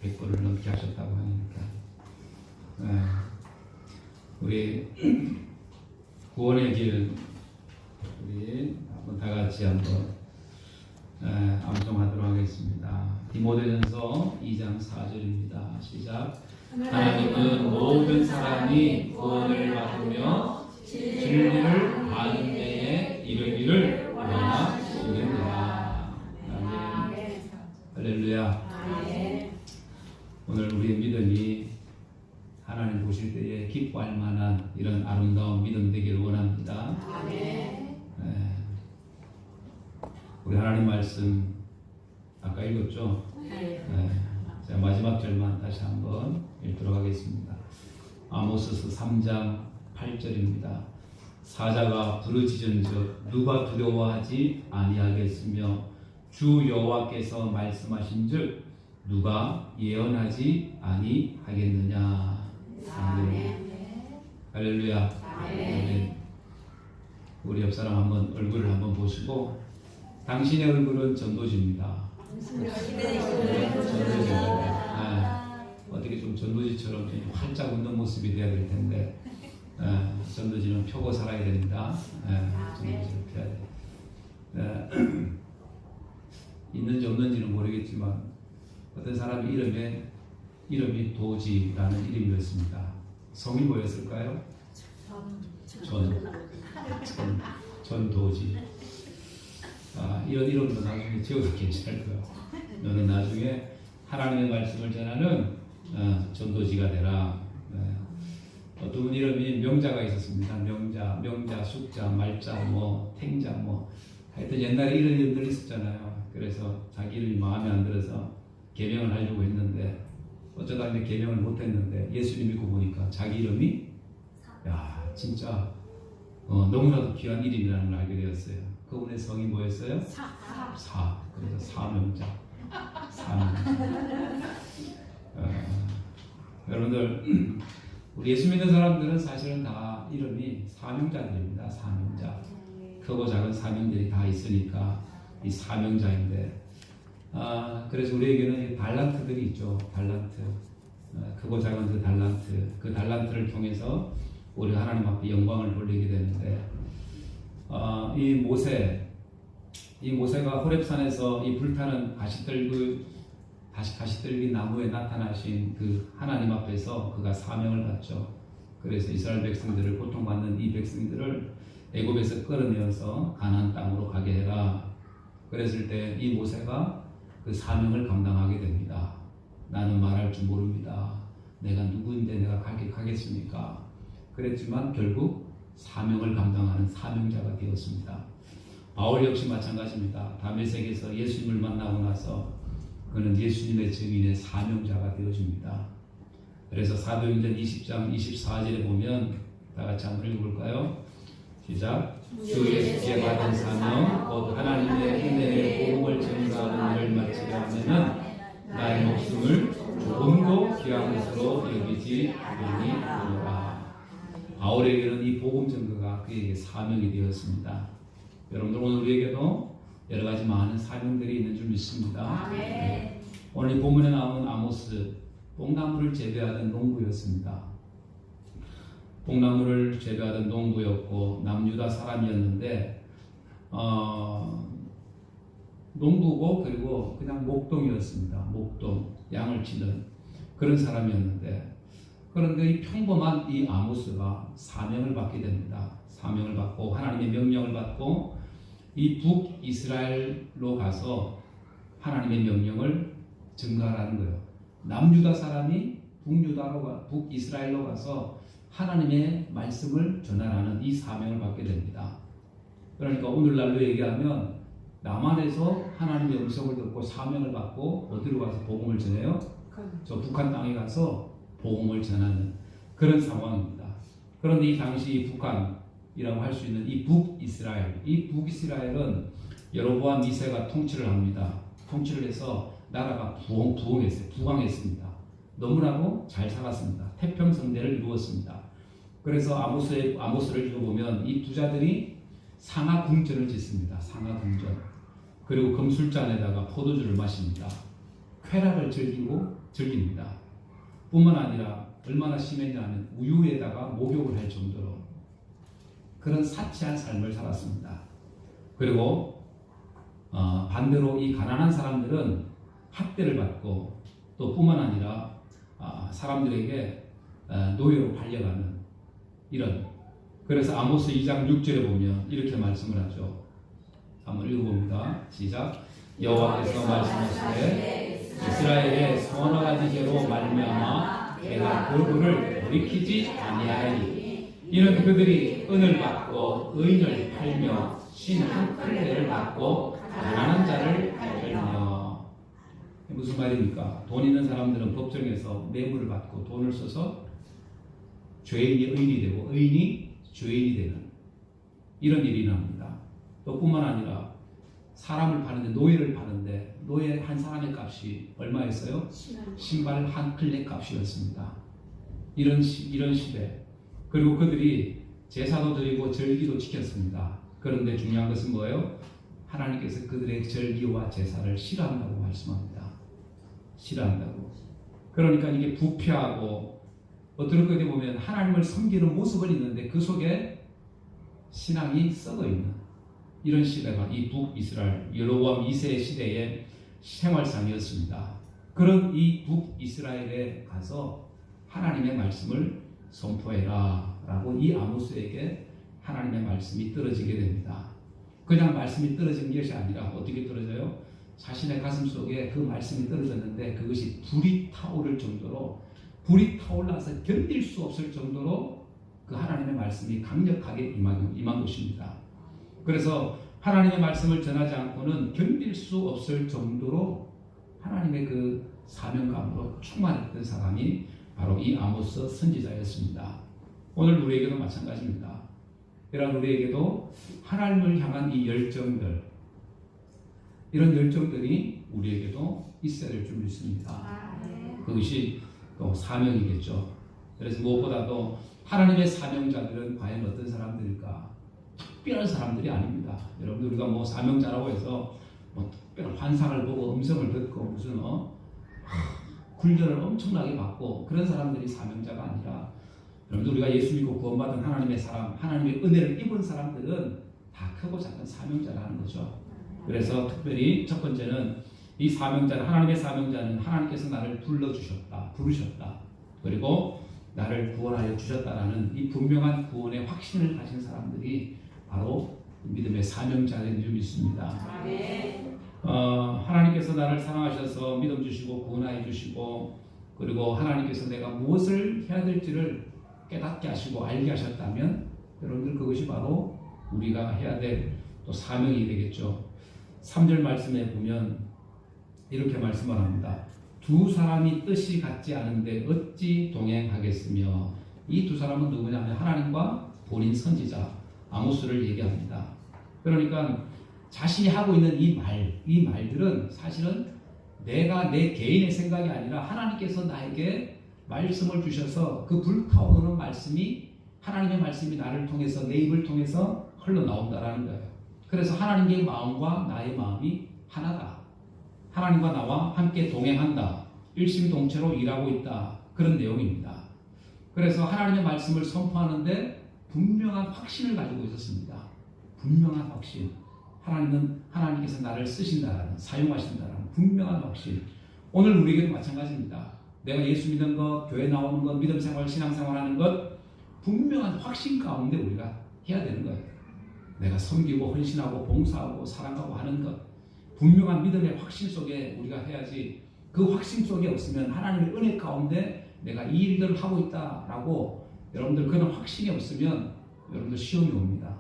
100번을 넘게 하셨다고 하니까 우리 구원의 길 우리 한번 다 같이 한번 암송하도록 하겠습니다. 디모데전서 2장 4절입니다. 시작. 하나님은 모든 사람이 구원을 받으며 진리를 아는 데에 이르기를 원하시느니라. 아멘. 할렐루야. 오늘 우리의 믿음이 하나님 보실 때에 기뻐할 만한 이런 아름다운 믿음 되기를 원합니다. 우리 하나님 말씀 아까 읽었죠? 제가 마지막 절만 다시 한번 읽도록 하겠습니다. 아모스서 3장 8절입니다. 사자가 부르짖은즉 누가 두려워하지 아니하겠으며 주 여호와께서 말씀하신즉 누가 예언하지 아니하겠느냐. 아멘. 할렐루야. 아멘. 우리 옆 사람 한번 얼굴을 한번 보시고 당신의 얼굴은 전도지입니다. 전도지입니다. 어떻게 좀 전도지처럼 좀 활짝 웃는 모습이 돼야 될 텐데 전도지는 펴고 살아야 됩니다. 전도지를 펴야 돼. 있는지 없는지는 모르겠지만 어떤 사람의 이름이 도지라는 이름이었습니다. 성이 뭐였을까요? 전도지. 이런 이름도 나중에 지어도 괜찮을 거예요. 너는 나중에 하나님의 말씀을 전하는 전도지가 되라. 어떤 분 이름이 명자가 있었습니다. 명자, 숙자, 말자, 탱자, 하여튼 옛날에 이런 이름들이 있었잖아요. 그래서 자기 이름이 마음에 안 들어서 계명을 하려고 했는데 어쩌다 이제 계명을 못했는데 예수님 믿고 보니까 자기 이름이 진짜 너무나도 귀한 이름이라는 걸 알게 되었어요. 그분의 성이 뭐였어요? 그래서 사명자. 여러분들 우리 예수 믿는 사람들은 사실은 다 이름이 사명자들입니다. 사명자. 크고 작은 사명들이 다 있으니까 이 사명자인데 그래서 우리에게는 달란트들이 있죠. 달란트. 크고 작은 그 달란트를 통해서 우리 하나님 앞에 영광을 돌리게 되는데 이 모세가 호렙산에서 이 불타는 가시떨기 나무에 나타나신 그 하나님 앞에서 그가 사명을 받죠. 그래서 이스라엘 백성들을 고통받는 이 백성들을 애굽에서 끌어내어서 가나안 땅으로 가게 해라. 그랬을 때 이 모세가 그 사명을 감당하게 됩니다. 나는 말할 줄 모릅니다. 내가 누구인데 내가 가겠습니까? 그랬지만 결국 사명을 감당하는 사명자가 되었습니다. 바울 역시 마찬가지입니다. 다메섹에서 예수님을 만나고 나서 그는 예수님의 증인의 사명자가 되어집니다. 그래서 사도행전 20장 24절에 보면 다 같이 한번 읽어볼까요? 시작. 주 예수께 받은 사명 곧 하나님의 은혜의 복음을 전가하는 일을 마치려 하면은 나의 목숨을 조금도 귀한 것으로 여기지 아니하리라. 바울에게는 이 복음 전가가 그에게 사명이 되었습니다. 여러분들 오늘 우리에게도 여러 가지 많은 사명들이 있는 줄 믿습니다. 네. 오늘 이 본문에 나오는 아모스 뽕나무를 재배하던 농부였습니다. 뽕나무를 재배하던 농부였고 남유다 사람이었는데 농부고 그리고 그냥 목동이었습니다. 목동 양을 치는 그런 사람이었는데 그런데 이 평범한 이 아모스가 사명을 받게 됩니다. 사명을 받고 하나님의 명령을 받고 이 북이스라엘로 가서 하나님의 명령을 증거하라는 거예요. 남유다 사람이 북이스라엘로 가서 하나님의 말씀을 전하라는 이 사명을 받게 됩니다. 그러니까 오늘날로 얘기하면 남한에서 하나님의 음성을 듣고 사명을 받고 어디로 가서 복음을 전해요? 저 북한 땅에 가서 복음을 전하는 그런 상황입니다. 그런데 이 당시 북한이라고 할 수 있는 이 북이스라엘은 여로보암 2세가 통치를 합니다. 통치를 해서 나라가 부강했습니다. 너무나도 잘 살았습니다. 태평성대를 이루었습니다. 그래서 아모스를 읽어보면 이 부자들이 상하궁전을 짓습니다. 상하궁전. 그리고 금술잔에다가 포도주를 마십니다. 쾌락을 즐깁니다. 뿐만 아니라 얼마나 심했냐면 우유에다가 목욕을 할 정도로 그런 사치한 삶을 살았습니다. 그리고 반대로 이 가난한 사람들은 학대를 받고 또 뿐만 아니라 사람들에게 노예로 팔려가는 이런, 그래서 아모스 2장 6절에 보면 이렇게 말씀을 하죠. 한번 읽어봅니다. 시작. 여호와께서 말씀하시되 이스라엘의 서너 가지 죄로 말미암아 내가 그들을 돌이키지 아니하리니 이는 그들이 은을 받고 의인을 팔며 신 한 클레를 받고 가난한 자를 팔며. 무슨 말입니까? 돈 있는 사람들은 법정에서 뇌물을 받고 돈을 써서 죄인이 의인이 되고 의인이 죄인이 되는 이런 일이 납니다. 또 뿐만 아니라 사람을 파는데, 노예를 파는데 노예 한 사람의 값이 얼마였어요? 신발 한 클레 값이었습니다. 이런 시대. 그리고 그들이 제사도 드리고 절기도 지켰습니다. 그런데 중요한 것은 뭐예요? 하나님께서 그들의 절기와 제사를 싫어한다고 말씀합니다. 싫어한다고. 그러니까 이게 부패하고, 어떨 때 보면 하나님을 섬기는 모습은 있는데 그 속에 신앙이 썩어 있는 이런 시대가 이 북이스라엘 여로보암 2세 시대의 생활상이었습니다. 그런 이 북이스라엘에 가서 하나님의 말씀을 선포해라 라고 이 아모스에게 하나님의 말씀이 떨어지게 됩니다. 그냥 말씀이 떨어진 것이 아니라 어떻게 떨어져요? 자신의 가슴 속에 그 말씀이 떨어졌는데 그것이 불이 타오를 정도로, 불이 타올라서 견딜 수 없을 정도로 그 하나님의 말씀이 강력하게 임한 것입니다. 그래서 하나님의 말씀을 전하지 않고는 견딜 수 없을 정도로 하나님의 그 사명감으로 충만했던 사람이 바로 이 아모스 선지자였습니다. 오늘 우리에게도 마찬가지입니다. 이런 우리에게도 하나님을 향한 이 열정들, 이런 열정들이 우리에게도 있어야 될 줄 믿습니다. 그것이 또 사명이겠죠. 그래서 무엇보다도 하나님의 사명자들은 과연 어떤 사람들일까? 특별한 사람들이 아닙니다. 여러분, 우리가 뭐 사명자라고 해서 뭐 특별한 환상을 보고 음성을 듣고 무슨 훈련을 엄청나게 받고 그런 사람들이 사명자가 아니라, 여러분들 우리가 예수 믿고 구원받은 하나님의 사람, 하나님의 은혜를 입은 사람들은 다 크고 작은 사명자라는 거죠. 그래서 특별히 첫 번째는 이 사명자는, 하나님의 사명자는 하나님께서 나를 불러주셨다, 부르셨다, 그리고 나를 구원하여 주셨다라는 이 분명한 구원의 확신을 가진 사람들이 바로 믿음의 사명자인 줄 믿습니다. 하나님께서 나를 사랑하셔서 믿음 주시고 구원하여 주시고, 그리고 하나님께서 내가 무엇을 해야 될지를 깨닫게 하시고 알게 하셨다면 여러분들 그것이 바로 우리가 해야 될 또 사명이 되겠죠. 3절 말씀에 보면 이렇게 말씀을 합니다. 두 사람이 뜻이 같지 않은데 어찌 동행하겠으며. 이 두 사람은 누구냐면 하나님과 본인 선지자 아모스를 얘기합니다. 그러니까 자신이 하고 있는 이 말들은 사실은 내가 내 개인의 생각이 아니라 하나님께서 나에게 말씀을 주셔서 그 불타오르는 말씀이, 하나님의 말씀이 나를 통해서, 내 입을 통해서 흘러나온다라는 거예요. 그래서 하나님의 마음과 나의 마음이 하나다. 하나님과 나와 함께 동행한다. 일심동체로 일하고 있다. 그런 내용입니다. 그래서 하나님의 말씀을 선포하는데 분명한 확신을 가지고 있었습니다. 분명한 확신. 하나님께서 나를 쓰신다라는, 사용하신다라는 분명한 확신. 오늘 우리에게도 마찬가지입니다. 내가 예수 믿는 것, 교회 나오는 것, 믿음 생활, 신앙 생활하는 것, 분명한 확신 가운데 우리가 해야 되는 거예요. 내가 섬기고 헌신하고 봉사하고 사랑하고 하는 것, 분명한 믿음의 확신 속에 우리가 해야지. 그 확신 속에 없으면, 하나님의 은혜 가운데 내가 이 일들을 하고 있다라고 여러분들 그런 확신이 없으면 여러분들 시험이 옵니다.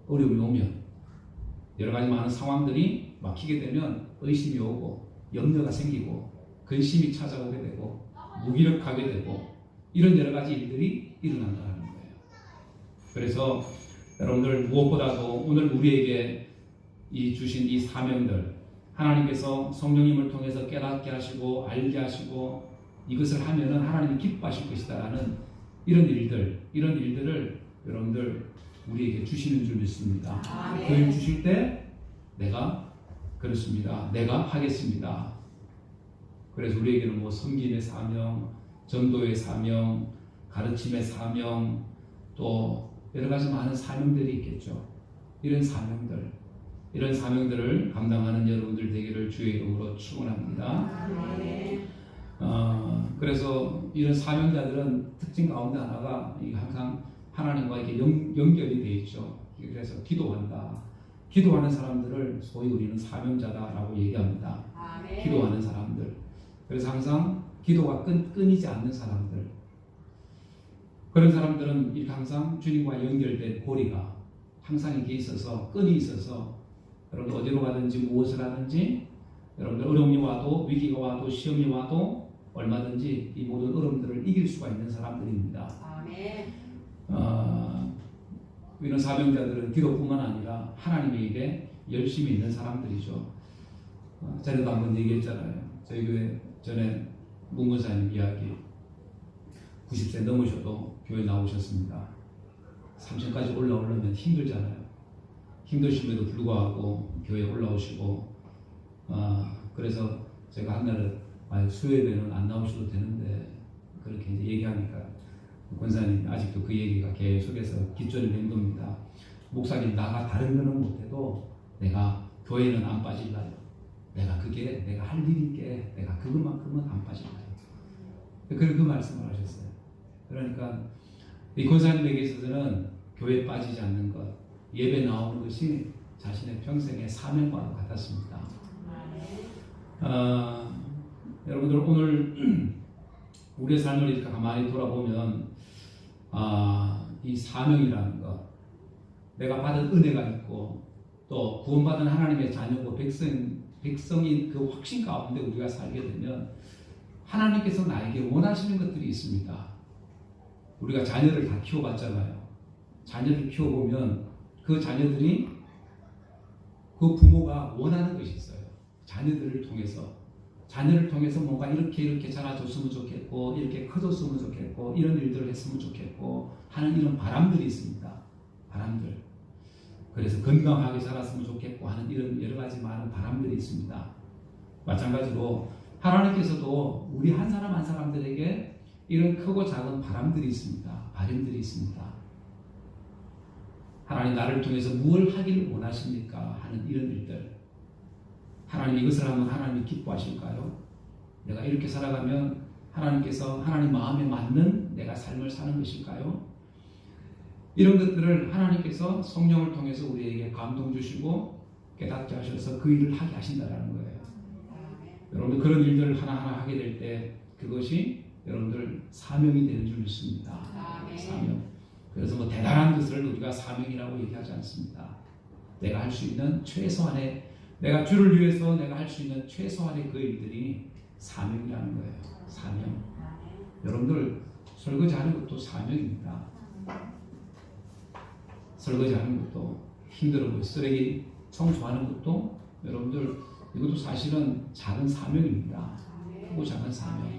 어려움이 오면, 여러 가지 많은 상황들이 막히게 되면 의심이 오고 염려가 생기고 근심이 찾아오게 되고 무기력하게 되고 이런 여러 가지 일들이 일어난다는 거예요. 그래서 여러분들 무엇보다도 오늘 우리에게 주신 이 사명들, 하나님께서 성령님을 통해서 깨닫게 하시고 알게 하시고 이것을 하면은 하나님이 기뻐하실 것이다라는 이런 일들을 여러분들 우리에게 주시는 줄 믿습니다. 그 일 주실 때 내가 그렇습니다. 내가 하겠습니다. 그래서 우리에게는 뭐 섬김의 사명, 전도의 사명, 가르침의 사명, 또 여러 가지 많은 사명들이 있겠죠. 이런 사명들을 감당하는 여러분들 되기를 주의 이름으로 축원합니다. 그래서 이런 사명자들은 특징 가운데 하나가 항상 하나님과 이렇게 연결이 되어 있죠. 그래서 기도하는 사람들을 소위 우리는 사명자다라고 얘기합니다. 기도하는 사람들. 그래서 항상 기도가 끊이지 않는 사람들. 그런 사람들은 이렇게 항상 주님과 연결된 고리가 항상 이렇게 있어서, 끈이 있어서 여러분 어디로 가든지 무엇을 하든지 여러분들 어려움이 와도, 위기가 와도, 시험이 와도 얼마든지 이 모든 어려움들을 이길 수가 있는 사람들입니다. 이런 사명자들은 기도뿐만 아니라 하나님에게 열심히 있는 사람들이죠. 전에도 한번 얘기했잖아요. 저희 교회 전에 문근사님 이야기, 90세 넘으셔도 교회 나오셨습니다. 3층까지 올라오려면 힘들잖아요. 힘드심에도 불구하고 교회에 올라오시고, 그래서 제가 한날은 수요일에는 안 나오셔도 되는데 그렇게 이제 얘기하니까 권사님 아직도 그 얘기가 계속해서 깃줄을 맴돕니다. 목사님, 나가 다른 거는 못해도 내가 교회는 안 빠질라요. 내가 할 일이게 내가 그것만큼은 안 빠질라요. 그 말씀을 하셨어요. 그러니까 이 권사님에게 있어서는 교회에 빠지지 않는 것, 예배 나오는 것이 자신의 평생의 사명과도 같았습니다. 여러분들 오늘 우리의 삶을 이렇게 가만히 돌아보면 이 사명이라는 것, 내가 받은 은혜가 있고 또 구원받은 하나님의 자녀고 백성인 그 확신 가운데 우리가 살게 되면 하나님께서 나에게 원하시는 것들이 있습니다. 우리가 자녀를 다 키워봤잖아요. 자녀를 키워보면 그 자녀들이 그 부모가 원하는 것이 있어요. 자녀를 통해서 뭔가 이렇게 자라줬으면 좋겠고, 이렇게 커졌으면 좋겠고, 이런 일들을 했으면 좋겠고 하는 이런 바람들이 있습니다. 바람들. 그래서 건강하게 자랐으면 좋겠고 하는 이런 여러 가지 많은 바람들이 있습니다. 마찬가지로 하나님께서도 우리 한 사람 한 사람들에게 이런 크고 작은 바람들이 있습니다. 바람들이 있습니다. 하나님 나를 통해서 무엇을 하기를 원하십니까? 하는 이런 일들. 하나님 이것을 하면 하나님이 기뻐하실까요? 내가 이렇게 살아가면 하나님께서 하나님 마음에 맞는 내가 삶을 사는 것일까요? 이런 것들을 하나님께서 성령을 통해서 우리에게 감동 주시고 깨닫게 하셔서 그 일을 하게 하신다는 거예요. 여러분들 그런 일들을 하나하나 하게 될 때 그것이 여러분들 사명이 되는 줄 믿습니다. 사명. 그래서 뭐 대단한 것을 우리가 사명이라고 얘기하지 않습니다. 내가 할 수 있는 최소한의, 내가 주를 위해서 내가 할 수 있는 최소한의 그 일들이 사명이라는 거예요. 사명. 여러분들 설거지하는 것도 사명입니다. 설거지하는 것도 힘들고 쓰레기 청소하는 것도 여러분들 이것도 사실은 작은 사명입니다. 크고 작은 사명.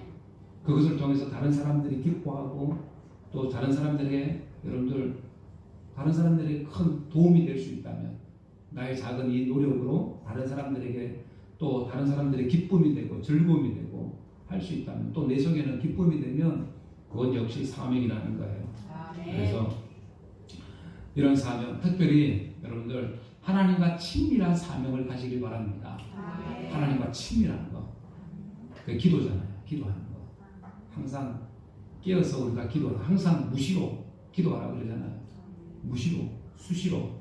그것을 통해서 다른 사람들이 기뻐하고 또 다른 사람들에게 큰 도움이 될 수 있다면 나의 작은 이 노력으로 다른 사람들에게 또 다른 사람들의 기쁨이 되고 즐거움이 되고 할 수 있다면 또 내 속에는 기쁨이 되면 그건 역시 사명이라는 거예요. 그래서 이런 사명, 특별히 여러분들 하나님과 친밀한 사명을 가지길 바랍니다. 하나님과 친밀한 거. 그게 기도잖아요. 기도하는 거. 항상 깨어서 우리가 기도하고 항상 무시로 기도하라고 그러잖아요. 무시로, 수시로.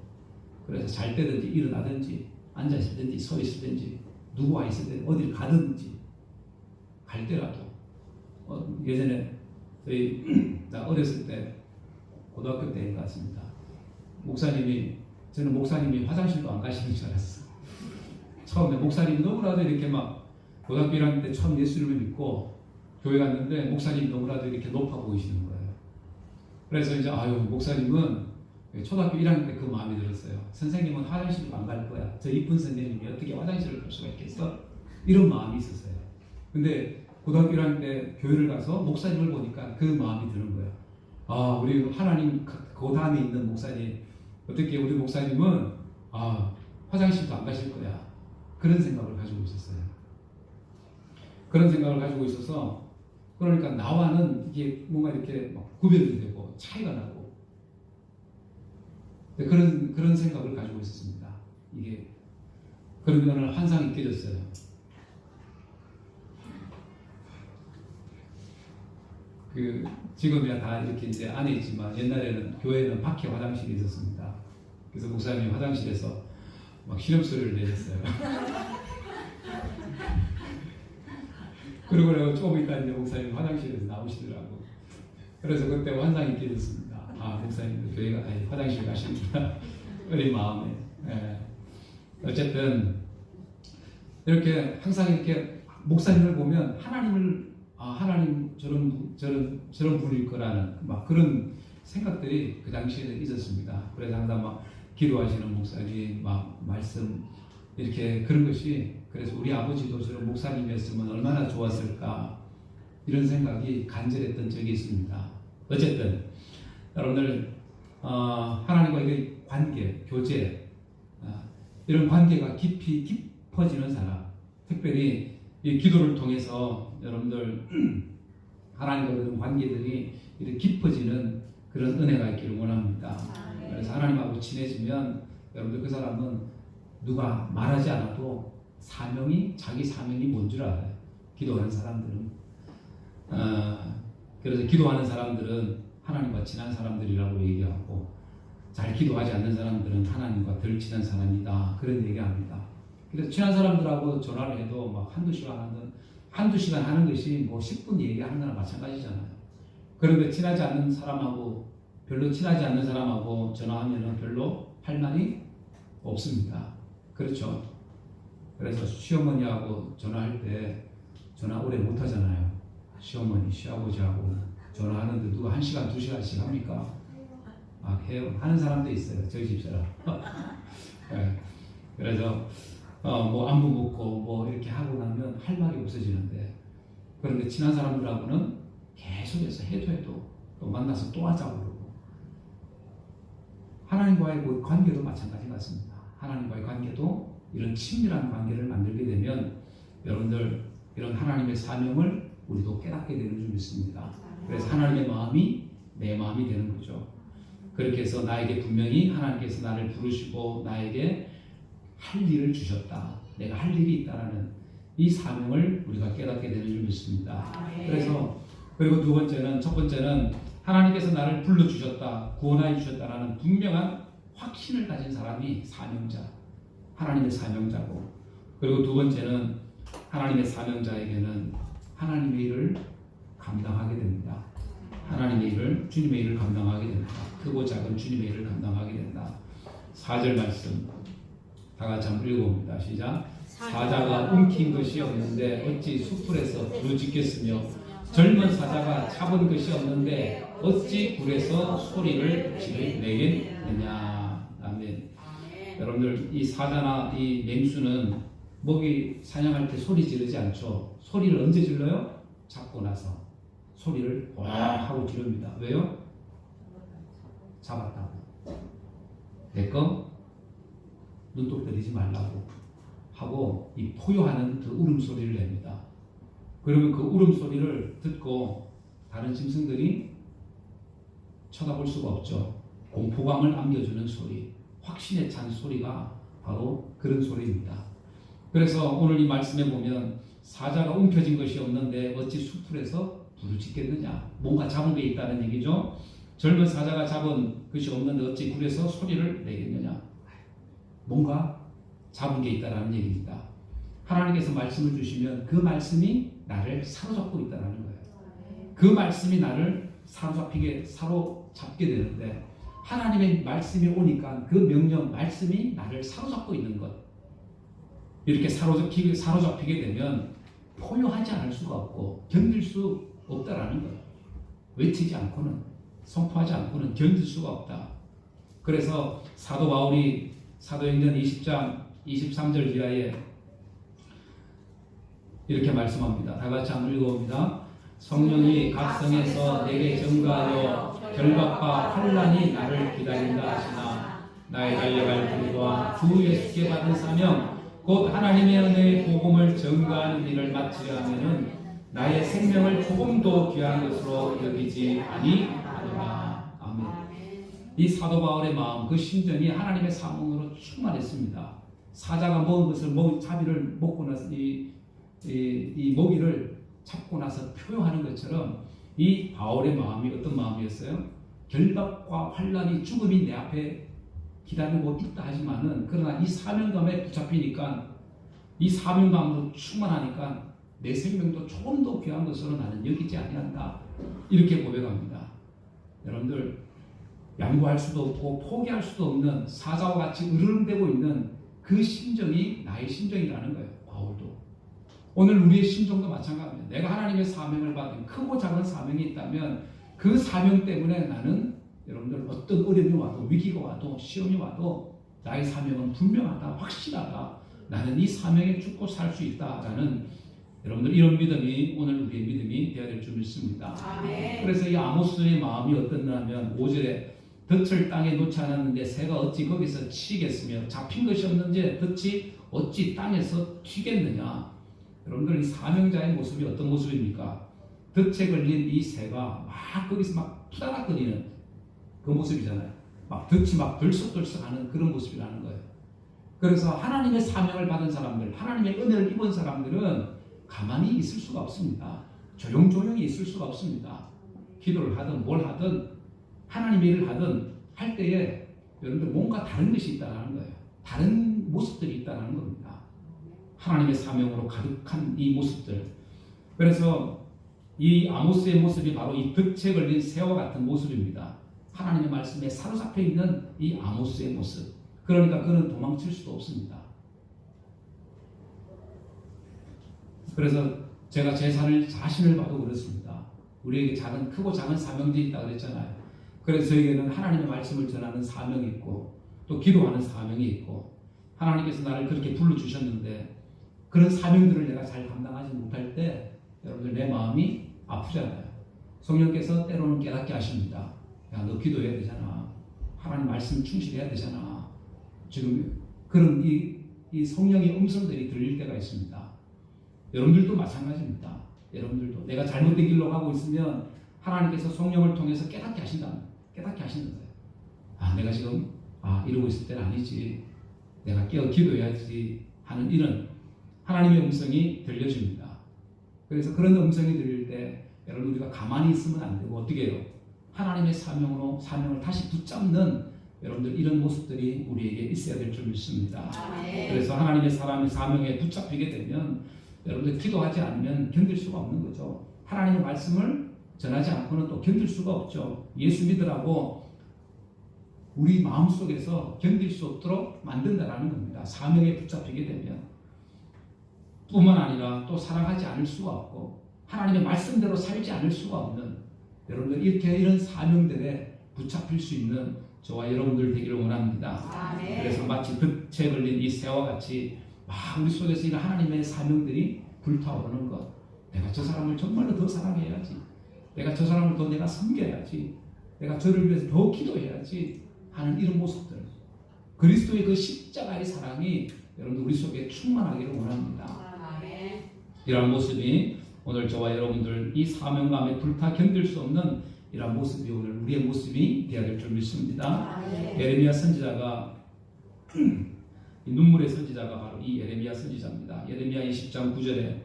그래서 잘 때든지 일어나든지 앉아있든지 서 있든지 누구와 있든지 어딜 가든지 갈 때라도 예전에 나 어렸을 때 고등학교 때인 것 같습니다. 저는 목사님이 화장실도 안 가시는 줄 알았어. 처음에 목사님이 너무나도 이렇게 막 고등학교 1학년 때 처음 예수님을 믿고 교회 갔는데 목사님이 너무나도 이렇게 높아 보이시는 거예요. 그래서 이제 목사님은 초등학교 1학년 때 그 마음이 들었어요. 선생님은 화장실도 안 갈 거야. 저 이쁜 선생님이 어떻게 화장실을 갈 수가 있겠어? 이런 마음이 있었어요. 근데 고등학교 1학년 때 교회를 가서 목사님을 보니까 그 마음이 드는 거예요. 우리 하나님 그 다음에 있는 목사님, 어떻게 우리 목사님은 화장실도 안 가실 거야. 그런 생각을 가지고 있었어요. 그런 생각을 가지고 있어서 그러니까 나와는 이게 뭔가 이렇게 막 구별이 되고 차이가 나고 그런 생각을 가지고 있었습니다. 이게 그런 면을 환상이 깨졌어요. 지금이야 다 이렇게 이제 안에 있지만 옛날에는 교회는 밖에 화장실이 있었습니다. 그래서 목사님이 화장실에서 막 신음소리를 내셨어요. 그러고 내가 조금 있다 이제 목사님 화장실에서 나오시더라고. 그래서 그때 환상이 깨졌습니다. 아, 목사님 교회가 화장실 가시는구나. 어린 마음에. 예. 어쨌든 이렇게 항상 이렇게 목사님을 보면 하나님 저런 분일 거라는 막 그런 생각들이 그 당시에는 있었습니다. 그래서 항상 막 기도하시는 목사님 막 말씀 이렇게 그런 것이 그래서 우리 아버지도 저런 목사님이었으면 얼마나 좋았을까 이런 생각이 간절했던 적이 있습니다. 어쨌든 여러분들 하나님과의 관계, 교제 이런 관계가 깊어지는 사람, 특별히 이 기도를 통해서 여러분들 하나님과 그런 관계들이 이렇게 깊어지는 그런 은혜가 있기를 원합니다. 그래서 하나님하고 친해지면 여러분들 그 사람은 누가 말하지 않아도 자기 사명이 뭔 줄 알아요. 기도하는 사람들은. 그래서 기도하는 사람들은 하나님과 친한 사람들이라고 얘기하고 잘 기도하지 않는 사람들은 하나님과 덜 친한 사람이다. 그런 얘기합니다. 그래서 친한 사람들하고 전화를 해도 막 한두 시간 하는 것이 뭐 10분 얘기하는 거나 마찬가지잖아요. 그런데 별로 친하지 않는 사람하고 전화하면 별로 할 말이 없습니다. 그렇죠? 그래서 시어머니하고 전화할 때 전화 오래 못 하잖아요. 시어머니, 시아버지하고 전화하는데 누가 1시간, 2시간씩 합니까? 해요. 하는 사람도 있어요. 저희 집사람. 네. 그래서 뭐 안부 묻고 뭐 이렇게 하고 나면 할 말이 없어지는데 그런데 친한 사람들하고는 계속해서 해도 또 만나서 또 하자고 그러고 하나님과의 그 관계도 마찬가지 같습니다. 하나님과의 관계도 이런 친밀한 관계를 만들게 되면 여러분들 이런 하나님의 사명을 우리도 깨닫게 되는 줄 믿습니다. 그래서 하나님의 마음이 내 마음이 되는 거죠. 그렇게 해서 나에게 분명히 하나님께서 나를 부르시고 나에게 할 일을 주셨다. 내가 할 일이 있다라는 이 사명을 우리가 깨닫게 되는 줄 믿습니다. 그래서 그리고 첫 번째는 하나님께서 나를 불러주셨다, 구원하여 주셨다라는 분명한 확신을 가진 사람이 사명자, 하나님의 사명자고 그리고 두 번째는 하나님의 사명자에게는 하나님의 일을 감당하게 됩니다. 하나님의 일을, 주님의 일을 감당하게 됩니다. 크고 작은 주님의 일을 감당하게 된다. 4절 말씀 다 같이 한번 읽어봅니다. 시작. 사자가 움킨 것이 없는데 어찌 숯불에서 부르짖겠으며 젊은 사자가 잡은 것이 없는데 어찌 굴에서 소리를 내겠느냐. 아멘. 여러분들 이 사자나 이 맹수는 먹이 사냥할 때 소리 지르지 않죠. 소리를 언제 질러요? 잡고 나서 소리를 와 하고 지릅니다. 왜요? 잡았다고. 내꺼 눈독 들이지 말라고 하고 이 포효하는 그 울음소리를 냅니다. 그러면 그 울음소리를 듣고 다른 짐승들이 쳐다볼 수가 없죠. 공포감을 안겨주는 소리, 확신에 찬 소리가 바로 그런 소리입니다. 그래서 오늘 이 말씀에 보면 사자가 움켜진 것이 없는데 어찌 숲풀에서 부르짖겠느냐. 뭔가 잡은 게 있다는 얘기죠. 젊은 사자가 잡은 것이 없는데 어찌 굴에서 소리를 내겠느냐. 뭔가 잡은 게 있다는 얘기입니다. 하나님께서 말씀을 주시면 그 말씀이 나를 사로잡고 있다는 거예요. 그 말씀이 나를 사로잡게 되는데 하나님의 말씀이 오니까 그 명령, 말씀이 나를 사로잡고 있는 것. 이렇게 사로잡히게 되면 포효하지 않을 수가 없고 견딜 수 없다라는 거예요. 외치지 않고는, 선포하지 않고는 견딜 수가 없다. 그래서 사도 바울이 사도행전 20장 23절 이하에 이렇게 말씀합니다. 다 같이 한번 읽어봅니다. 성령이 각성에서 내게 증거하여 결박과 환난이 나를 기다린다 하시나 나의 달려갈 길과 주 예수께 받은 사명 곧 하나님의 은혜의 복음을 전가하는 일을 마치려면은 나의 생명을 조금도 귀한 것으로 여기지 아니하리라. 아멘. 이 사도 바울의 마음, 그 심정이 하나님의 사명으로 충만했습니다. 사자가 먹은 것을 자비를 먹고 나서 이 먹이를 잡고 나서 표현하는 것처럼 이 바울의 마음이 어떤 마음이었어요? 결박과 환란이 죽음이 내 앞에 기다리고 있다 하지만은 그러나 이 사명감에 붙잡히니까 이 사명감으로 충만하니까 내 생명도 조금 더 귀한 것으로 나는 여기지 아니한다. 이렇게 고백합니다. 여러분들 양보할 수도 없고 포기할 수도 없는 사자와 같이 으르렁대고 있는 그 심정이 나의 심정이라는 거예요. 바울도. 오늘 우리의 심정도 마찬가지입니다. 내가 하나님의 사명을 받은 크고 작은 사명이 있다면 그 사명 때문에 나는 여러분들 어떤 어려움이 와도 위기가 와도 시험이 와도 나의 사명은 분명하다, 확실하다. 나는 이 사명에 죽고 살 수 있다라는 여러분들 이런 믿음이 오늘 우리의 믿음이 되어야 될 줄 믿습니다. 아멘. 그래서 이 아모스의 마음이 어떻냐면 5절에 덫을 땅에 놓지 않았는데 새가 어찌 거기서 치겠으며 잡힌 것이 없는지 덫이 어찌 땅에서 튀겠느냐. 여러분들 이 사명자의 모습이 어떤 모습입니까? 덫에 걸린 이 새가 막 거기서 막 푸다닥거리는 그 모습이잖아요. 막 덫이 막 들썩들썩하는 그런 모습이라는 거예요. 그래서 하나님의 사명을 받은 사람들, 하나님의 은혜를 입은 사람들은 가만히 있을 수가 없습니다. 조용조용히 있을 수가 없습니다. 기도를 하든 뭘 하든 하나님의 일을 하든 할 때에 여러분들 뭔가 다른 것이 있다는 거예요. 다른 모습들이 있다는 겁니다. 하나님의 사명으로 가득한 이 모습들. 그래서 이 아모스의 모습이 바로 이 덫에 걸린 새와 같은 모습입니다. 하나님의 말씀에 사로잡혀 있는 이 아모스의 모습. 그러니까 그는 도망칠 수도 없습니다. 그래서 제가 제 자신을 봐도 그렇습니다. 우리에게 크고 작은 사명들이 있다고 그랬잖아요. 그래서 저에게는 하나님의 말씀을 전하는 사명이 있고 또 기도하는 사명이 있고 하나님께서 나를 그렇게 불러주셨는데 그런 사명들을 내가 잘 감당하지 못할 때 여러분들 내 마음이 아프잖아요. 성령께서 때로는 깨닫게 하십니다. 야, 너 기도해야 되잖아. 하나님 말씀 충실해야 되잖아. 지금 그런 이 성령의 음성들이 들릴 때가 있습니다. 여러분들도 마찬가지입니다. 여러분들도 내가 잘못된 길로 가고 있으면 하나님께서 성령을 통해서 깨닫게 하신다. 깨닫게 하시는 거예요. 아, 내가 지금 이러고 있을 때는 아니지. 내가 깨어 기도해야지 하는 이런 하나님의 음성이 들려줍니다. 그래서 그런 음성이 들릴 때 여러분 우리가 가만히 있으면 안 되고 어떻게 해요? 하나님의 사명을 다시 붙잡는 여러분들 이런 모습들이 우리에게 있어야 될 줄 믿습니다. 그래서 하나님의 사명에 붙잡히게 되면 여러분들 기도하지 않으면 견딜 수가 없는 거죠. 하나님의 말씀을 전하지 않고는 또 견딜 수가 없죠. 예수 믿으라고 우리 마음속에서 견딜 수 없도록 만든다라는 겁니다. 사명에 붙잡히게 되면 뿐만 아니라 또 사랑하지 않을 수가 없고 하나님의 말씀대로 살지 않을 수가 없는 여러분들 이런 사명들에 붙잡힐 수 있는 저와 여러분들 되기를 원합니다. 아멘. 그래서 마치 덫에 걸린 이 새와 같이 막 우리 속에서 이런 하나님의 사명들이 불타오르는 것. 내가 저 사람을 정말로 더 사랑해야지. 내가 저 사람을 더 내가 섬겨야지. 내가 저를 위해서 더 기도해야지 하는 이런 모습들. 그리스도의 그 십자가의 사랑이 여러분들 우리 속에 충만하기를 원합니다. 아멘. 이런 모습이 오늘 저와 여러분들 이 사명감에 불타 견딜 수 없는 이런 모습이 오늘 우리의 모습이 되어야 될 줄 믿습니다. 예레미야 선지자가 이 눈물의 선지자가 바로 이 예레미야 선지자입니다. 예레미야 20장 9절에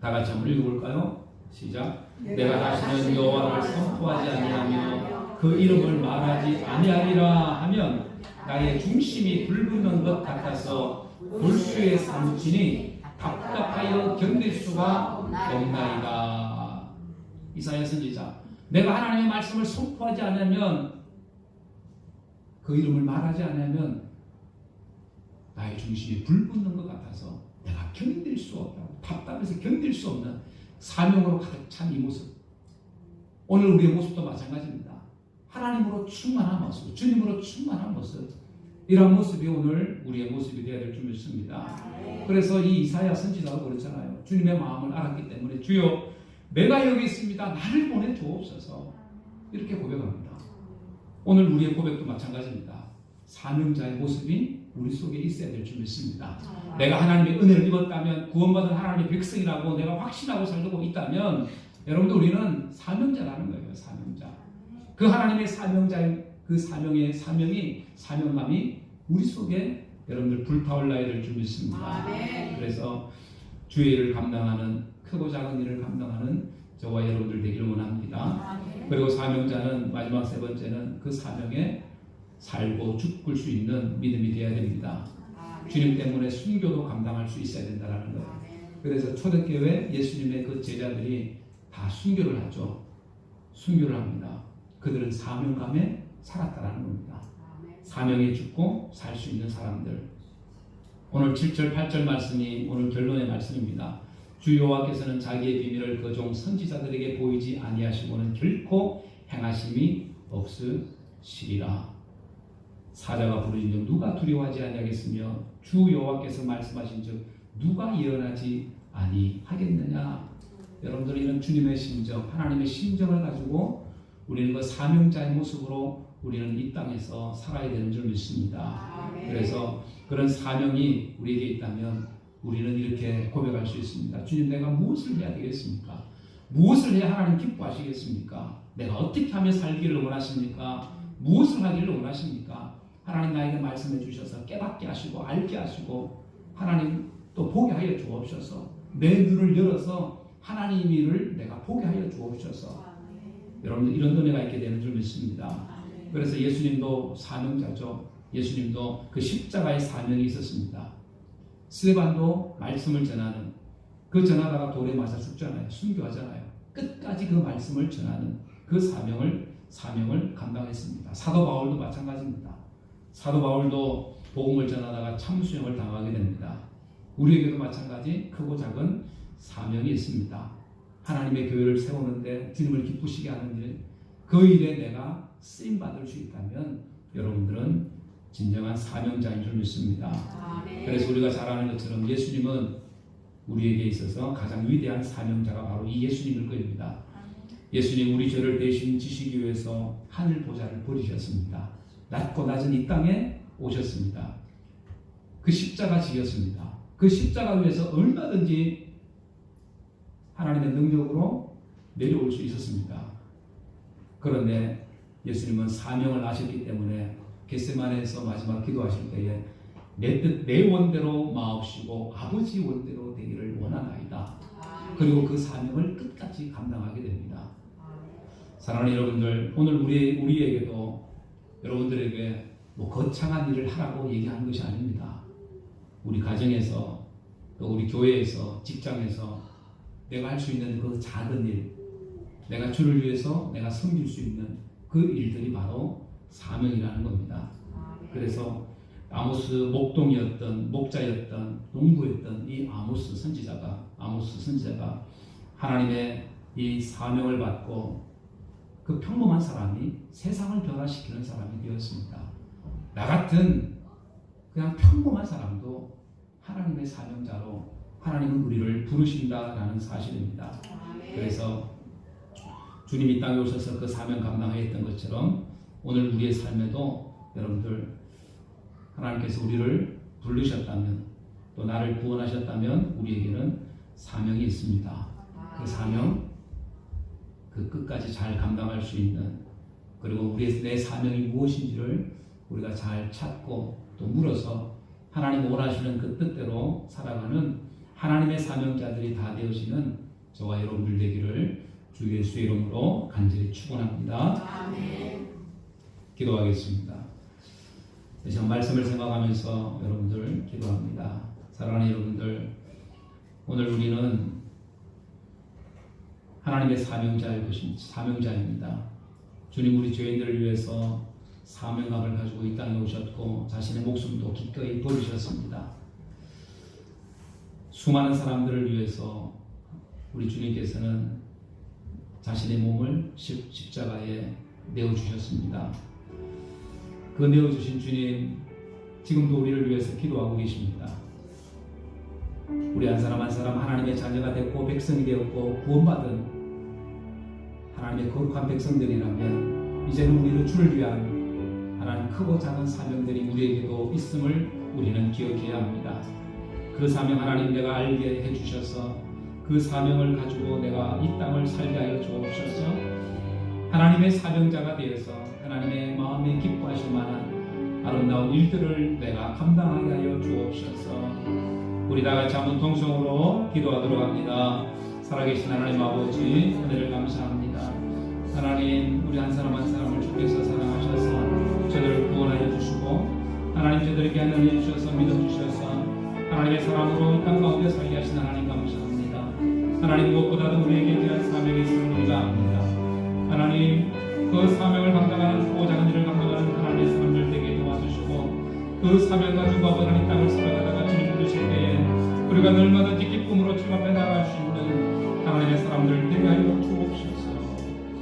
다 같이 한번 읽어볼까요? 시작. 내가 다시는 여호와를 선포하지 아니하며 그 이름을 말하지 아니하리라 하면 나의 중심이 불붙는 것 같아서 불수에 사무치니 답답하여 견딜 수가 없나이다. 이사야 선지자, 내가 하나님의 말씀을 선포하지 않으면 그 이름을 말하지 않으면 나의 중심이 불붙는 것 같아서 내가 견딜 수 없다. 답답해서 견딜 수 없는 사명으로 가득 찬 이 모습. 오늘 우리의 모습도 마찬가지입니다. 하나님으로 충만한 모습, 주님으로 충만한 모습. 이런 모습이 오늘 우리의 모습이 되어야 될 줄 믿습니다. 그래서 이 이사야 선지자가 그렇잖아요. 주님의 마음을 알았기 때문에 주여 내가 여기 있습니다. 나를 보내주옵소서. 이렇게 고백합니다. 오늘 우리의 고백도 마찬가지입니다. 사명자의 모습이 우리 속에 있어야 될 줄 믿습니다. 내가 하나님의 은혜를 입었다면, 구원받은 하나님의 백성이라고 내가 확신하고 살고 있다면, 여러분들 우리는 사명자라는 거예요. 사명자. 그 하나님의 사명감이 우리 속에 여러분들 불타올라야 될 줄 믿습니다. 그래서 주의 일을 감당하는, 크고 작은 일을 감당하는 저와 여러분들 되기를 원합니다. 그리고 사명자는 마지막 세 번째는 그 사명에 살고 죽을 수 있는 믿음이 되어야 됩니다. 주님 때문에 순교도 감당할 수 있어야 된다는 거예요. 그래서 초대교회 예수님의 그 제자들이 다 순교를 하죠. 순교를 합니다. 그들은 사명감에 살았다는 겁니다. 사명에 죽고 살 수 있는 사람들. 오늘 7절 8절 말씀이 오늘 결론의 말씀입니다. 주 여호와께서는 자기의 비밀을 그 종 선지자들에게 보이지 아니하시고는 결코 행하심이 없으시리라. 사자가 부르짖는 누가 두려워하지 아니하겠으며 주 여호와께서 말씀하신즉 누가 예언하지 아니하겠느냐. 여러분들은 이런 주님의 심정, 하나님의 심정을 가지고 우리는 그 사명자의 모습으로 우리는 이 땅에서 살아야 되는 줄 믿습니다. 그래서 그런 사명이 우리에게 있다면 우리는 이렇게 고백할 수 있습니다. 주님, 내가 무엇을 해야 되겠습니까? 무엇을 해야 하나님 기뻐하시겠습니까? 내가 어떻게 하며 살기를 원하십니까? 무엇을 하기를 원하십니까? 하나님 나에게 말씀해 주셔서 깨닫게 하시고 알게 하시고 하나님 또 보게 하여 주옵소서. 내 눈을 열어서 하나님 일을 내가 보게 하여 주옵소서. 여러분들 이런 은혜가 있게 되는 줄 믿습니다. 그래서 예수님도 사명자죠. 예수님도 그 십자가의 사명이 있었습니다. 스데반도 말씀을 전하는, 그 전하다가 돌에 맞아 죽잖아요. 순교하잖아요. 끝까지 그 말씀을 전하는 그 사명을 감당했습니다. 사도 바울도 마찬가지입니다. 사도 바울도 복음을 전하다가 참수형을 당하게 됩니다. 우리에게도 마찬가지 크고 작은 사명이 있습니다. 하나님의 교회를 세우는데 주님을 기쁘시게 하는 일, 그 일에 내가 쓰임받을 수 있다면 여러분들은 진정한 사명자인 줄 믿습니다. 그래서 우리가 잘 아는 것처럼 예수님은 우리에게 있어서 가장 위대한 사명자가 바로 이 예수님일 것입니다. 예수님 우리 죄를 대신 지시기 위해서 하늘 보좌를 버리셨습니다. 낮고 낮은 이 땅에 오셨습니다. 그 십자가 지셨습니다. 그 십자가 위에서 얼마든지 하나님의 능력으로 내려올 수 있었습니다. 그런데 예수님은 사명을 아셨기 때문에 겟세마네에서 마지막 기도하실 때에 내 뜻 내 원대로 마옵시고 아버지 원대로 되기를 원하나이다. 그리고 그 사명을 끝까지 감당하게 됩니다. 사랑하는 여러분들, 오늘 우리에게도 여러분들에게 뭐 거창한 일을 하라고 얘기하는 것이 아닙니다. 우리 가정에서 또 우리 교회에서 직장에서 내가 할 수 있는 그 작은 일, 내가 주를 위해서 내가 섬길 수 있는 그 일들이 바로 사명이라는 겁니다. 그래서 아모스 목동이었던 목자였던 농부였던 이 아모스 선지자가 하나님의 이 사명을 받고 그 평범한 사람이 세상을 변화시키는 사람이 되었습니다. 나 같은 그냥 평범한 사람도 하나님의 사명자로 하나님은 우리를 부르신다라는 사실입니다. 그래서 주님이 땅에 오셔서 그 사명 감당했던 것처럼 오늘 우리의 삶에도 여러분들 하나님께서 우리를 부르셨다면 또 나를 구원하셨다면 우리에게는 사명이 있습니다. 그 사명 그 끝까지 잘 감당할 수 있는, 그리고 내 사명이 무엇인지를 우리가 잘 찾고 또 물어서 하나님 원하시는 그 뜻대로 살아가는 하나님의 사명자들이 다 되어지는 저와 여러분들 되기를 주 예수의 이름으로 간절히 축원합니다. 아멘. 기도하겠습니다. 다시 말씀을 생각하면서 여러분들 기도합니다. 사랑하는 여러분들, 오늘 우리는 하나님의 사명자입니다. 주님 우리 죄인들을 위해서 사명감을 가지고 이 땅에 오셨고 자신의 목숨도 기꺼이 버리셨습니다. 수많은 사람들을 위해서 우리 주님께서는 자신의 몸을 십자가에 내어주셨습니다. 그 내어주신 주님, 지금도 우리를 위해서 기도하고 계십니다. 우리 한 사람 한 사람 하나님의 자녀가 됐고 백성이 되었고 구원받은 하나님의 거룩한 백성들이라면 이제는 우리를 주를 위한 하나님 크고 작은 사명들이 우리에게도 있음을 우리는 기억해야 합니다. 그 사명 하나님 내가 알게 해주셔서 그 사명을 가지고 내가 이 땅을 살게 하여 주옵소서. 하나님의 사명자가 되어서 하나님의 마음에 기뻐하실 만한 아름다운 일들을 내가 감당하게 하여 주옵소서. 우리 다 같이 한번 통성으로 기도하도록 합니다. 살아계신 하나님 아버지, 은혜를 감사합니다. 하나님, 우리 한 사람 한 사람을 주께서 사랑하셔서 저들을 구원하여 주시고 하나님 저들에게 하나님 주셔서 믿어주셔서 하나님의 사랑으로 이 땅 가운데 살게 하신 하나님 감사합니다. 하나님 무엇보다도 우리에게 귀한 사명이 있음을 우리가 압니다. 하나님 그 사명을 감당하는 크고 작은 일을 감당하는 하나님의 사람들 되게 도와주시고 그 사명 가지고 하나님 땅을 살아가다가 주님 부르실 때에 우리가 얼마든지 기쁨으로 주 앞에 나아갈 수 있는 하나님의 사람들 되게 하여 주옵소서.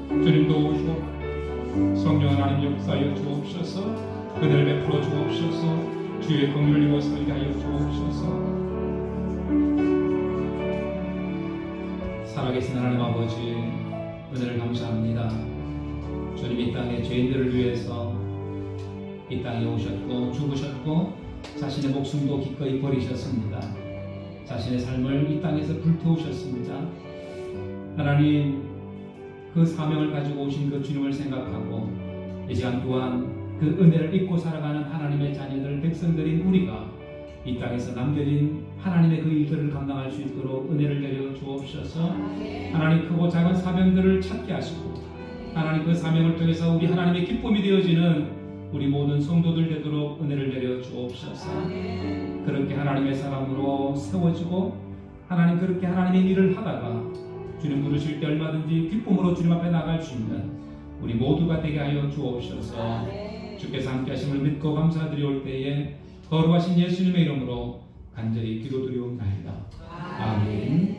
주님 도우시고 성령 하나님 역사하여 주옵소서. 그들을 베풀어 주옵소서. 주의 긍휼을 입어 살게 하여 주옵소서. 살아계신 하나님 아버지, 은혜를 감사합니다. 주님 이 땅의 죄인들을 위해서 이 땅에 오셨고 죽으셨고 자신의 목숨도 기꺼이 버리셨습니다. 자신의 삶을 이 땅에서 불태우셨습니다. 하나님 그 사명을 가지고 오신 그 주님을 생각하고 이 시간 또한 그 은혜를 잊고 살아가는 하나님의 자녀들 백성들인 우리가 이 땅에서 남겨진 하나님의 그 일들을 감당할 수 있도록 은혜를 내려 주옵소서. 하나님 크고 작은 사명들을 찾게 하시고 하나님 그 사명을 통해서 우리 하나님의 기쁨이 되어지는 우리 모든 성도들 되도록 은혜를 내려 주옵소서. 그렇게 하나님의 사람으로 세워지고 하나님 그렇게 하나님의 일을 하다가 주님 부르실 때 얼마든지 기쁨으로 주님 앞에 나갈 수 있는 우리 모두가 되게 하여 주옵소서. 주께서 함께 하심을 믿고 감사드리올 때에 거룩하신 예수님의 이름으로 간절히 기도드리옵나이다. 아멘.